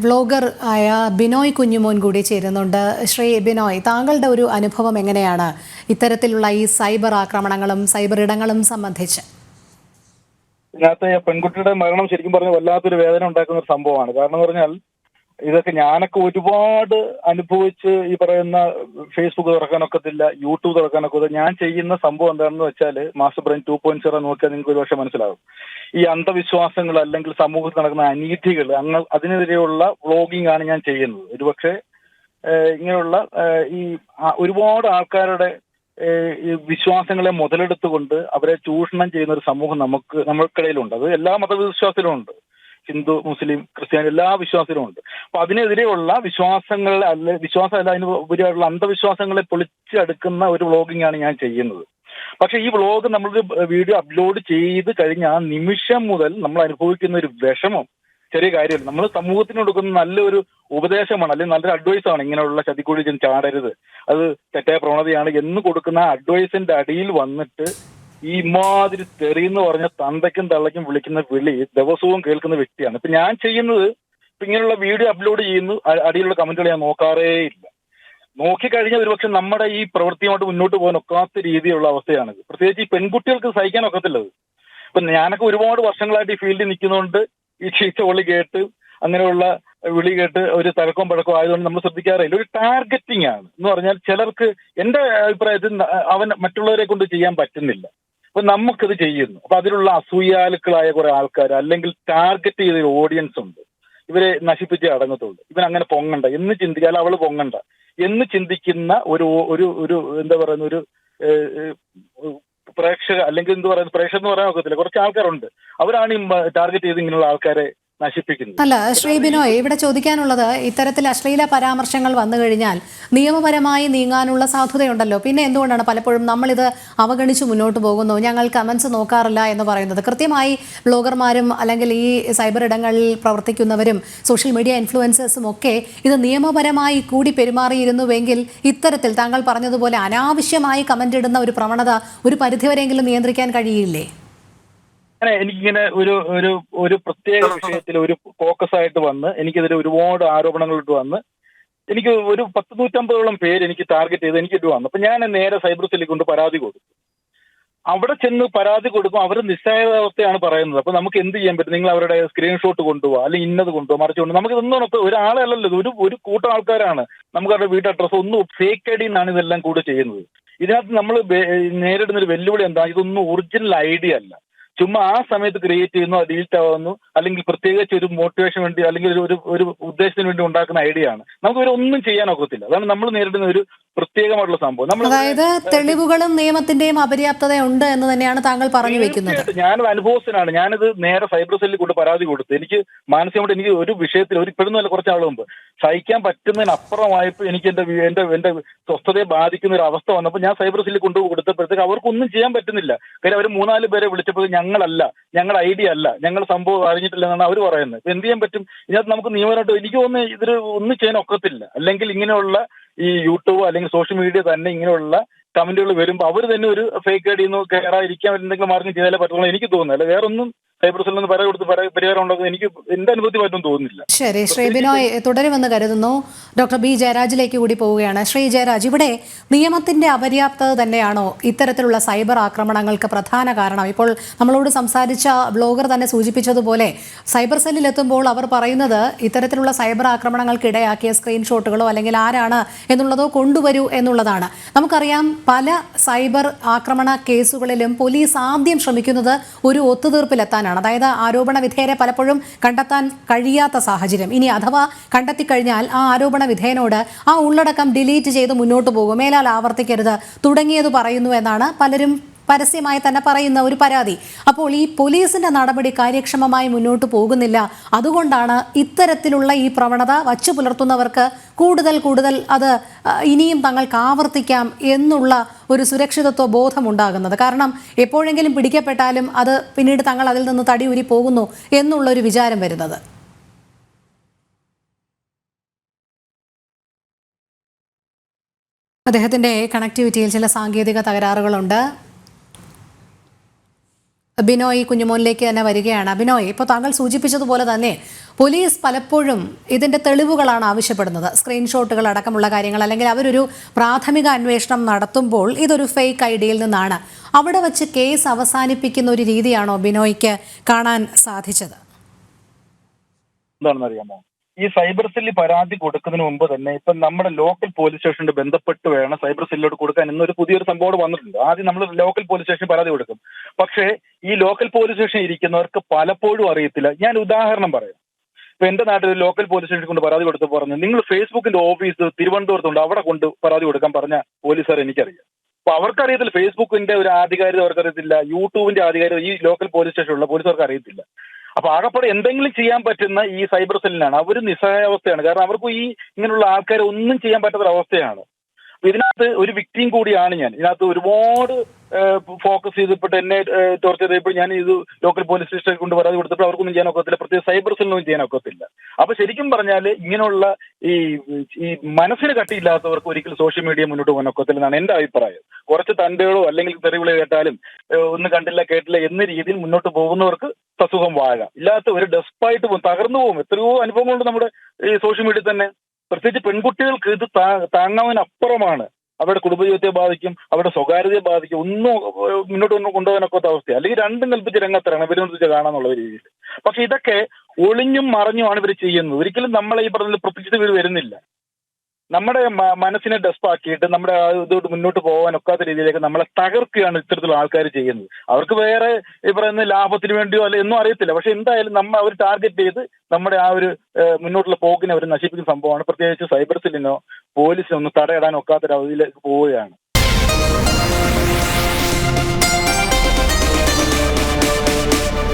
Vlogger ആയ ബിനോയ് കുഞ്ഞുമോൻ കൂടി ചേരുന്നുണ്ട്. ശ്രീ ബിനോയ്, താങ്കളുടെ ഒരു അനുഭവം എങ്ങനെയാണ് ഇത്തരത്തിലുള്ള ഈ സൈബർ ആക്രമണങ്ങളും സൈബർ ഇടങ്ങളും സംബന്ധിച്ച്? ഇതിനകത്ത് പെൺകുട്ടിയുടെ മരണം ശരിക്കും പറഞ്ഞാൽ വല്ലാത്തൊരു വേദന ഉണ്ടാക്കുന്ന ഒരു സംഭവമാണ്. കാരണം എന്ന് പറഞ്ഞാൽ ഇതൊക്കെ ഞാനൊക്കെ ഒരുപാട് അനുഭവിച്ച് ഈ പറയുന്ന ഫേസ്ബുക്ക് തുറക്കാനൊക്കത്തില്ല, യൂട്യൂബ് തുറക്കാനൊക്കത്തില്ല. ഞാൻ ചെയ്യുന്ന സംഭവം എന്താണെന്ന് വെച്ചാൽ മാസ്റ്റർ ബ്രെയിൻ 2.0 നോക്കിയാൽ നിങ്ങൾക്ക് ഒരുപക്ഷെ മനസ്സിലാവും. ഈ അന്ധവിശ്വാസങ്ങൾ അല്ലെങ്കിൽ സമൂഹത്തിൽ നടക്കുന്ന അനീതികൾ അതിനെതിരെയുള്ള വ്ളോഗിംഗ് ആണ് ഞാൻ ചെയ്യുന്നത്. ഒരുപക്ഷെ ഇങ്ങനെയുള്ള ഈ ഒരുപാട് ആൾക്കാരുടെ ഈ വിശ്വാസങ്ങളെ മുതലെടുത്തുകൊണ്ട് അവരെ ചൂഷണം ചെയ്യുന്ന ഒരു സമൂഹം നമ്മൾക്കിടയിലുണ്ട്. അത് എല്ലാ മതവിശ്വാസത്തിലും ഉണ്ട്. ഹിന്ദു, മുസ്ലിം, ക്രിസ്ത്യാനി എല്ലാ വിശ്വാസത്തിലും ഉണ്ട്. അപ്പൊ അതിനെതിരെയുള്ള വിശ്വാസമല്ല അതിന് ഉപരിയായിട്ടുള്ള അന്ധവിശ്വാസങ്ങളെ പൊളിച്ചെടുക്കുന്ന ഒരു വ്ളോഗിംഗ് ആണ് ഞാൻ ചെയ്യുന്നത്. പക്ഷെ ഈ വ്ളോഗ് നമ്മളൊരു വീഡിയോ അപ്ലോഡ് ചെയ്ത് കഴിഞ്ഞ ആ നിമിഷം മുതൽ നമ്മൾ അനുഭവിക്കുന്ന ഒരു വിഷമം ചെറിയ കാര്യമല്ല. നമ്മൾ സമൂഹത്തിന് കൊടുക്കുന്ന നല്ലൊരു ഉപദേശമാണ്, അല്ലെങ്കിൽ നല്ലൊരു അഡ്വൈസാണ്. ഇങ്ങനെയുള്ള ചതിക്കുഴി ചാടരുത്, അത് തെറ്റായ പ്രവണതയാണ് എന്ന് കൊടുക്കുന്ന ആ അഡ്വൈസിന്റെ അടിയിൽ വന്നിട്ട് ഈ ഇമാതിരി തെറിയെന്ന് പറഞ്ഞ തന്തയ്ക്കും തള്ളയ്ക്കും വിളിക്കുന്ന വിളി ദിവസവും കേൾക്കുന്ന വ്യക്തിയാണ്. ഇപ്പൊ ഞാൻ ചെയ്യുന്നത് ഇങ്ങനെയുള്ള വീഡിയോ അപ്ലോഡ് ചെയ്യുന്നു, അടിയിലുള്ള കമന്റുകൾ ഞാൻ നോക്കാറേ ഇല്ല. നോക്കിക്കഴിഞ്ഞാൽ ഒരുപക്ഷെ നമ്മുടെ ഈ പ്രവൃത്തിയുമായിട്ട് മുന്നോട്ട് പോകാൻ ഒക്കാത്ത രീതിയിലുള്ള അവസ്ഥയാണിത്. പ്രത്യേകിച്ച് ഈ പെൺകുട്ടികൾക്ക് സഹിക്കാൻ ഒക്കത്തില്ലത്. ഇപ്പൊ ഞാനൊക്കെ ഒരുപാട് വർഷങ്ങളായിട്ട് ഈ ഫീൽഡിൽ നിൽക്കുന്നതുകൊണ്ട് ഈ ചീത്ത വിളി കേട്ട് അങ്ങനെയുള്ള വിളി കേട്ട് ഒരു തഴക്കവും പഴക്കവും ആയതുകൊണ്ട് നമ്മൾ ശ്രദ്ധിക്കാറില്ല. ഒരു ടാർഗറ്റിംഗ് ആണ് എന്ന് പറഞ്ഞാൽ ചിലർക്ക്, എന്റെ അഭിപ്രായത്തിൽ അവൻ മറ്റുള്ളവരെ കൊണ്ട് ചെയ്യാൻ പറ്റുന്നില്ല, അപ്പൊ നമുക്കിത് ചെയ്യുന്നു. അപ്പൊ അതിലുള്ള അസൂയാലുക്കളായ കുറെ ആൾക്കാർ അല്ലെങ്കിൽ ടാർഗറ്റ് ചെയ്ത ഓഡിയൻസ് ഉണ്ട്. ഇവരെ നശിപ്പിച്ചേ അടങ്ങത്തുള്ളൂ, ഇവൻ അങ്ങനെ പൊങ്ങണ്ട എന്ന് ചിന്തിക്കാതെ അവള് പൊങ്ങണ്ട എന്ന് ചിന്തിക്കുന്ന ഒരു ഒരു ഒരു എന്താ പറയുന്ന ഒരു പ്രേക്ഷക, അല്ലെങ്കിൽ എന്ത് പറയുന്നത്, പ്രേക്ഷകർ എന്ന് പറയാൻ ഒക്കത്തില്ല, കുറച്ച് ആൾക്കാരുണ്ട്. അവരാണ് ഈ ടാർഗറ്റ് ചെയ്ത് ഇങ്ങനെയുള്ള ആൾക്കാരെ നശിപ്പിക്കുന്നത്. അല്ല ശ്രീ ബിനോയ്, ഇവിടെ ചോദിക്കാനുള്ളത്, ഇത്തരത്തിൽ അശ്ലീല പരാമർശങ്ങൾ വന്നു കഴിഞ്ഞാൽ നിയമപരമായി നീങ്ങാനുള്ള സാധ്യതയുണ്ടല്ലോ. പിന്നെ എന്തുകൊണ്ടാണ് പലപ്പോഴും നമ്മളിത് അവഗണിച്ച് മുന്നോട്ട് പോകുന്നു, ഞങ്ങൾ കമന്റ്സ് നോക്കാറില്ല എന്ന് പറയുന്നത്? കൃത്യമായി ബ്ലോഗർമാരും അല്ലെങ്കിൽ ഈ സൈബർ ഇടങ്ങളിൽ പ്രവർത്തിക്കുന്നവരും സോഷ്യൽ മീഡിയ ഇൻഫ്ലുവൻസേഴ്സും ഒക്കെ ഇത് നിയമപരമായി കൂടി പെരുമാറിയിരുന്നുവെങ്കിൽ ഇത്തരത്തിൽ താങ്കൾ പറഞ്ഞതുപോലെ അനാവശ്യമായി കമന്റ് ഇടുന്ന ഒരു പ്രവണത ഒരു പരിധിവരെയെങ്കിലും നിയന്ത്രിക്കാൻ കഴിയില്ലേ? എനിക്കിങ്ങനെ ഒരു ഒരു ഒരു പ്രത്യേക വിഷയത്തിൽ ഒരു ഫോക്കസ് ആയിട്ട് വന്ന് എനിക്കെതിരെ ഒരുപാട് ആരോപണങ്ങളിട്ട് വന്ന് എനിക്ക് ഒരു 100-150 പേര് എനിക്ക് ടാർഗറ്റ് ചെയ്ത് എനിക്കിട്ട് വന്നു. അപ്പൊ ഞാൻ നേരെ സൈബർ സെല്ലിൽ കൊണ്ട് പരാതി കൊടുത്തു. അവിടെ ചെന്ന് പരാതി കൊടുക്കും, അവർ നിസ്സഹായാവസ്ഥയാണ് പറയുന്നത്. അപ്പൊ നമുക്ക് എന്ത് ചെയ്യാൻ പറ്റും? നിങ്ങൾ അവരുടെ സ്ക്രീൻഷോട്ട് കൊണ്ടുപോകുക, അല്ലെങ്കിൽ ഇന്നത് കൊണ്ടുപോകുക, മറിച്ച് കൊണ്ട് നമുക്ക് ഇതൊന്നും ഒരാളല്ലല്ലോ, ഒരു കൂട്ടം ആൾക്കാരാണ്. നമുക്ക് അവരുടെ വീട്ട് അഡ്രസ്സ് ഒന്നും ഫേക്ക് ഐ ഡി എന്നാണ് ഇതെല്ലാം കൂടെ ചെയ്യുന്നത്. ഇതിനകത്ത് നമ്മൾ നേരിടുന്ന ഒരു വെല്ലുവിളി എന്താ? ഇതൊന്നും ഒറിജിനൽ ഐഡിയ അല്ല, ചുമ്മാ ആ സമയത്ത് ക്രിയേറ്റ് ചെയ്യുന്നു, ഡിലീറ്റ് ആവുന്നു, അല്ലെങ്കിൽ പ്രത്യേകിച്ച് ഒരു മോട്ടിവേഷൻ വേണ്ടി അല്ലെങ്കിൽ ഒരു ഒരു ഉദ്ദേശത്തിന് വേണ്ടി ഉണ്ടാക്കുന്ന ഐഡിയ ആണ്. നമുക്ക് ഇവരെ ഒന്നും ചെയ്യാൻ ഒക്കത്തില്ല. അതാണ് നമ്മൾ നേരിടുന്ന ഒരു പ്രത്യേകമായിട്ടുള്ള സംഭവം. അതായത് തെളിവുകളും നിയമത്തിന്റെയും അപര്യാപ്തത ഉണ്ട് എന്ന് തന്നെയാണ് താങ്കൾ പറഞ്ഞു വെക്കുന്നത്. ഞാനൊരു അനുഭവസ്ഥനാണ്. ഞാനിത് നേരെ സൈബർ സെല്ലിൽ കൊണ്ട് പരാതി കൊടുത്തു. എനിക്ക് മാനസികമായിട്ട് എനിക്ക് ഒരു വിഷയത്തിൽ ഇപ്പോഴും അല്ല, കുറച്ച് ആൾ മുമ്പ് സഹിക്കാൻ പറ്റുന്നതിനപ്പുറമായപ്പോൾ എനിക്ക് എന്റെ സ്വസ്ഥതയെ ബാധിക്കുന്ന ഒരു അവസ്ഥ വന്നപ്പോൾ ഞാൻ സൈബർ സെല്ലിൽ കൊണ്ട് കൊടുത്തപ്പോഴത്തേക്ക് അവർക്കൊന്നും ചെയ്യാൻ പറ്റുന്നില്ല. കാര്യം അവർ 3-4 പേരെ വിളിച്ചപ്പോൾ ഞങ്ങളുടെ ഐഡിയ അല്ല, ഞങ്ങൾ സംഭവം അറിഞ്ഞിട്ടില്ല എന്നാണ് അവർ പറയുന്നത്. എന്ത് ചെയ്യാൻ പറ്റും? ഇതിനകത്ത് നമുക്ക് നിയമമായിട്ട് എനിക്ക് തോന്നുന്നു ഇതിൽ ഒന്നും ചെയ്യാൻ ഒക്കത്തില്ല. അല്ലെങ്കിൽ ഇങ്ങനെയുള്ള ഈ യൂട്യൂബ് അല്ലെങ്കിൽ സോഷ്യൽ മീഡിയ തന്നെ ഇങ്ങനെയുള്ള കമന്റുകൾ വരുമ്പോൾ അവർ തന്നെ ഒരു ഫേക്ക് ഐ ഡിന്ന് കയറാതിരിക്കാൻ എന്തെങ്കിലും മാർഗം ചെയ്താലേ പറ്റുള്ളൂ എനിക്ക് തോന്നുന്നു. അല്ല വേറെ ഒന്നും സൈബർ സെല്ലിൽ നിന്ന് പരിഹാരം ഉണ്ടാകുന്നത് എനിക്ക് എന്റെ അനുഭവത്തിൽ പറ്റും തോന്നുന്നില്ല. ശരി, ശ്രീ ബിനോയ് തുടരുമെന്ന് കരുതുന്നു. ഡോക്ടർ ബി ജയരാജിലേക്ക് കൂടി പോവുകയാണ്. ശ്രീ ജയരാജ്, ഇവിടെ നിയമത്തിന്റെ അപര്യാപ്തത തന്നെയാണോ ഇത്തരത്തിലുള്ള സൈബർ ആക്രമണങ്ങൾക്ക് പ്രധാന കാരണം? ഇപ്പോൾ നമ്മളോട് സംസാരിച്ച ബ്ലോഗർ തന്നെ സൂചിപ്പിച്ചതുപോലെ സൈബർ സെല്ലിലെത്തുമ്പോൾ അവർ പറയുന്നത് ഇത്തരത്തിലുള്ള സൈബർ ആക്രമണങ്ങൾക്ക് ഇടയാക്കിയ സ്ക്രീൻഷോട്ടുകളോ അല്ലെങ്കിൽ ആരാണ് എന്നുള്ളതോ കൊണ്ടുവരൂ എന്നുള്ളതാണ്. നമുക്കറിയാം, പല സൈബർ ആക്രമണ കേസുകളിലും പോലീസ് ആദ്യം ശ്രമിക്കുന്നത് ഒരു ഒത്തുതീർപ്പിലെത്താനാണ്. അതായത് ആരോപണ വിധേയരെ പലപ്പോഴും കണ്ടെത്താൻ കഴിയാത്ത സാഹചര്യം. ഇനി അഥവാ കണ്ടെത്തിക്കഴിഞ്ഞാൽ ആ ആരോപണ വിധേയനോട് ആ ഉള്ളടക്കം ഡിലീറ്റ് ചെയ്ത് മുന്നോട്ട് പോകും, മേലാൽ ആവർത്തിക്കരുത് തുടങ്ങിയത് പറയുന്നു എന്നാണ് പലരും പരസ്യമായി തന്നെ പറയുന്ന ഒരു പരാതി. അപ്പോൾ ഈ പോലീസിന്റെ നടപടി കാര്യക്ഷമമായി മുന്നോട്ട് പോകുന്നില്ല. അതുകൊണ്ടാണ് ഇത്തരത്തിലുള്ള ഈ പ്രവണത വച്ചു പുലർത്തുന്നവർക്ക് കൂടുതൽ അത് ഇനിയും തങ്ങൾക്ക് ആവർത്തിക്കാം എന്നുള്ള ഒരു സുരക്ഷിതത്വ ബോധമുണ്ടാകുന്നത്. കാരണം എപ്പോഴെങ്കിലും പിടിക്കപ്പെട്ടാലും അത് പിന്നീട് തങ്ങൾ അതിൽ നിന്ന് തടിയൂരി പോകുന്നു എന്നുള്ളൊരു വിചാരം വരുന്നത്. അദ്ദേഹത്തിന്റെ കണക്ടിവിറ്റിയിൽ ചില സാങ്കേതിക തകരാറുകളുണ്ട്. ബിനോയ് കുഞ്ഞുമോനിലേക്ക് തന്നെ വരികയാണ്. ബിനോയ്, ഇപ്പോൾ താങ്കൾ സൂചിപ്പിച്ചതുപോലെ തന്നെ പോലീസ് പലപ്പോഴും ഇതിന്റെ തെളിവുകളാണ് ആവശ്യപ്പെടുന്നത്, സ്ക്രീൻഷോട്ടുകൾ അടക്കമുള്ള കാര്യങ്ങൾ, അല്ലെങ്കിൽ അവരൊരു പ്രാഥമിക അന്വേഷണം നടത്തുമ്പോൾ ഇതൊരു ഫേക്ക് ഐഡിയിൽ നിന്നാണ്, അവിടെ വച്ച് കേസ് അവസാനിപ്പിക്കുന്ന ഒരു രീതിയാണോ ബിനോയ്ക്ക് കാണാൻ സാധിച്ചത്? എന്താണെന്നറിയാമോ, ഈ സൈബർ സെല്ലിൽ പരാതി കൊടുക്കുന്നതിന് മുമ്പ് തന്നെ ഇപ്പം നമ്മുടെ ലോക്കൽ പോലീസ് സ്റ്റേഷനിൽ ബന്ധപ്പെട്ട് വേണം സൈബർ സെല്ലിലോട്ട് കൊടുക്കാൻ എന്നൊരു പുതിയൊരു സംഭവം വന്നിട്ടുണ്ട്. ആദ്യം നമ്മൾ ലോക്കൽ പോലീസ് സ്റ്റേഷനിൽ പരാതി കൊടുക്കും. പക്ഷേ ഈ ലോക്കൽ പോലീസ് സ്റ്റേഷനിൽ ഇരിക്കുന്നവർക്ക് പലപ്പോഴും അറിയത്തില്ല. ഞാൻ ഉദാഹരണം പറയാം. ഇപ്പൊ എന്റെ നാട്ടിൽ ഒരു ലോക്കൽ പോലീസ് സ്റ്റേഷനിൽ കൊണ്ട് പരാതി കൊടുത്ത് പറഞ്ഞു, നിങ്ങൾ ഫേസ്ബുക്കിന്റെ ഓഫീസ് തിരുവനന്തപുരത്തുണ്ട്, അവിടെ കൊണ്ട് പരാതി കൊടുക്കാൻ പറഞ്ഞ പോലീസുകാർ എനിക്കറിയാം. അപ്പൊ അവർക്കറിയത്തില്ല, ഫേസ്ബുക്കിന്റെ ഒരു ആധികാരികത അവർക്കറിയത്തില്ല, യൂട്യൂബിന്റെ ആധികാരികത ഈ ലോക്കൽ പോലീസ് സ്റ്റേഷനിലുള്ള പോലീസുകാർക്ക് അറിയത്തില്ല. അപ്പൊ ആകെപ്പാടെ എന്തെങ്കിലും ചെയ്യാൻ പറ്റുന്ന ഈ സൈബർ സെല്ലിനാണ്. അവർ നിസ്സഹായാവസ്ഥയാണ്. കാരണം അവർക്ക് ഈ ഇങ്ങനെയുള്ള ആൾക്കാരെ ഒന്നും ചെയ്യാൻ പറ്റാത്തൊരവസ്ഥയാണ്. ഇതിനകത്ത് ഒരു വിക്ടിം കൂടിയാണ് ഞാൻ. ഇതിനകത്ത് ഒരുപാട് ഫോക്കസ് ചെയ്തപ്പോൾ എന്നെ ടോർച്ചർ ചെയ്തപ്പോൾ ഞാൻ ഇത് ലോക്കൽ പോലീസ് സ്റ്റേഷനിൽ കൊണ്ട് പരാതി കൊടുത്തപ്പോൾ അവർക്കൊന്നും ചെയ്യാൻ ഒക്കത്തില്ല, പ്രത്യേകിച്ച് സൈബർ സെല്ലിനൊന്നും ചെയ്യാൻ ഒക്കത്തില്ല. അപ്പൊ ശരിക്കും പറഞ്ഞാൽ ഇങ്ങനെയുള്ള ഈ ഈ മനസ്സിന് കട്ടിയില്ലാത്തവർക്ക് ഒരിക്കലും സോഷ്യൽ മീഡിയ മുന്നോട്ട് പോകാൻ ഒക്കത്തില്ലെന്നാണ് എന്റെ അഭിപ്രായം. കുറച്ച് തന്റെയോ അല്ലെങ്കിൽ തെറിവിളി കേട്ടാലും ഒന്നും കണ്ടില്ല കേട്ടില്ല എന്ന രീതിയിൽ മുന്നോട്ട് പോകുന്നവർക്ക് സസുഖം വാഴാം. ഇല്ലാത്ത ഒരു ഡെസ്പായിട്ട് പോകും, തകർന്നു പോകും. എത്രയോ അനുഭവങ്ങളുണ്ട് നമ്മുടെ ഈ സോഷ്യൽ മീഡിയയിൽ തന്നെ. പ്രത്യേകിച്ച് പെൺകുട്ടികൾക്ക് ഇത് താങ്ങാവുന്നതിനപ്പുറമാണ്. അവരുടെ കുടുംബജീവിതത്തെ ബാധിക്കും, അവരുടെ സ്വകാര്യതയെ ബാധിക്കും. ഒന്നും മുന്നോട്ട് കൊണ്ടുപോകാനൊക്കാത്ത അവസ്ഥയാണ്. അല്ലെങ്കിൽ രണ്ടും കൽപ്പിച്ച് രംഗത്തിറങ്ങണം ഇവരെ കാണാന്നുള്ള രീതിയിൽ. പക്ഷെ ഇതൊക്കെ ഒളിഞ്ഞും മറഞ്ഞുമാണ് ഇവർ ചെയ്യുന്നത്. ഒരിക്കലും നമ്മളെ ഈ പറഞ്ഞ പ്രത്യക്ഷത്തിൽ ഇവർ വരുന്നില്ല. നമ്മുടെ മനസ്സിനെ ഡെസ്പാക്കിയിട്ട് നമ്മുടെ ഇതോട്ട് മുന്നോട്ട് പോകാൻ ഒക്കാത്ത രീതിയിലേക്ക് നമ്മളെ തകർക്കുകയാണ് ഇത്തരത്തിലുള്ള ആൾക്കാർ ചെയ്യുന്നത്. അവർക്ക് വേറെ ഈ പറയുന്ന ലാഭത്തിന് വേണ്ടിയോ അല്ലെ ഒന്നും അറിയത്തില്ല. പക്ഷെ എന്തായാലും അവർ ടാർഗറ്റ് ചെയ്ത് നമ്മുടെ ആ ഒരു മുന്നോട്ടുള്ള പോക്കിനെ അവർ നശിപ്പിക്കുന്ന സംഭവമാണ്. പ്രത്യേകിച്ച് സൈബർ സെല്ലിനോ പോലീസിനോ ഒന്നും തടയിടാൻ ഒക്കാത്തൊരവധിയിലേക്ക് പോവുകയാണ്.